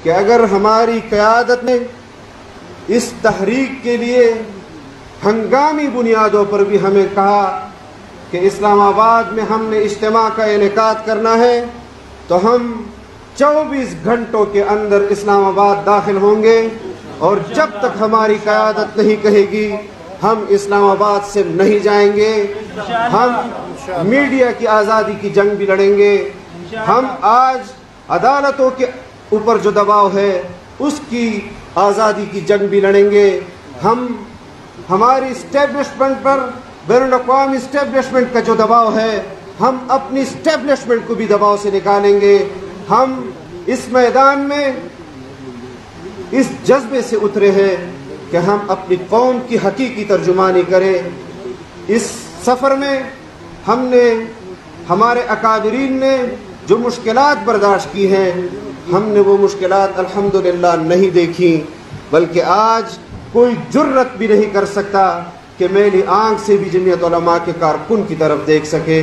کہ اگر ہماری قیادت نے اس تحریک کے لیے ہنگامی بنیادوں پر بھی ہمیں کہا کہ اسلام آباد میں ہم نے اجتماع کا انعقاد کرنا ہے تو ہم 24 گھنٹوں کے اندر اسلام آباد داخل ہوں گے، اور جب تک ہماری قیادت نہیں کہے گی ہم اسلام آباد سے نہیں جائیں گے۔ ہم میڈیا کی آزادی کی جنگ بھی لڑیں گے، ہم آج عدالتوں کے اوپر جو دباؤ ہے اس کی آزادی کی جنگ بھی لڑیں گے، ہم ہماری اسٹیبلشمنٹ پر بین الاقوامی اسٹیبلشمنٹ کا جو دباؤ ہے ہم اپنی اسٹیبلشمنٹ کو بھی دباؤ سے نکالیں گے۔ ہم اس میدان میں اس جذبے سے اترے ہیں کہ ہم اپنی قوم کی حقیقی ترجمانی کریں۔ اس سفر میں ہم نے، ہمارے اکابرین نے جو مشکلات برداشت کی ہیں، ہم نے وہ مشکلات الحمدللہ نہیں دیکھی، بلکہ آج کوئی جرت بھی نہیں کر سکتا کہ میری آنکھ سے بھی جمعیت علماء کے کارکن کی طرف دیکھ سکے۔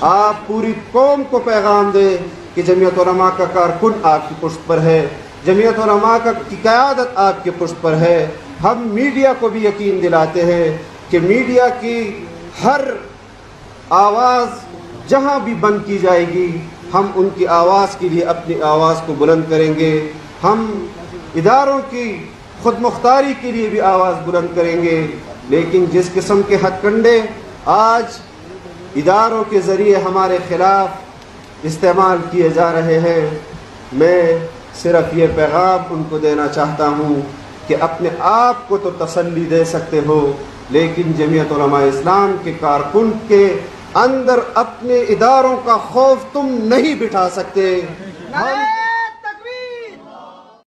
آپ پوری قوم کو پیغام دیں کہ جمعیت علماء کا کارکن آپ کی پشت پر ہے، جمعیت علماء کی قیادت آپ کے پشت پر ہے۔ ہم میڈیا کو بھی یقین دلاتے ہیں کہ میڈیا کی ہر آواز جہاں بھی بند کی جائے گی ہم ان کی آواز کے لیے اپنی آواز کو بلند کریں گے، ہم اداروں کی خود مختاری کے لیے بھی آواز بلند کریں گے۔ لیکن جس قسم کے ہتھ کنڈے آج اداروں کے ذریعے ہمارے خلاف استعمال کیے جا رہے ہیں، میں صرف یہ پیغام ان کو دینا چاہتا ہوں کہ اپنے آپ کو تو تسلی دے سکتے ہو، لیکن جمعیت علماء اسلام کے کارکن کے اندر اپنے اداروں کا خوف تم نہیں بٹھا سکتے۔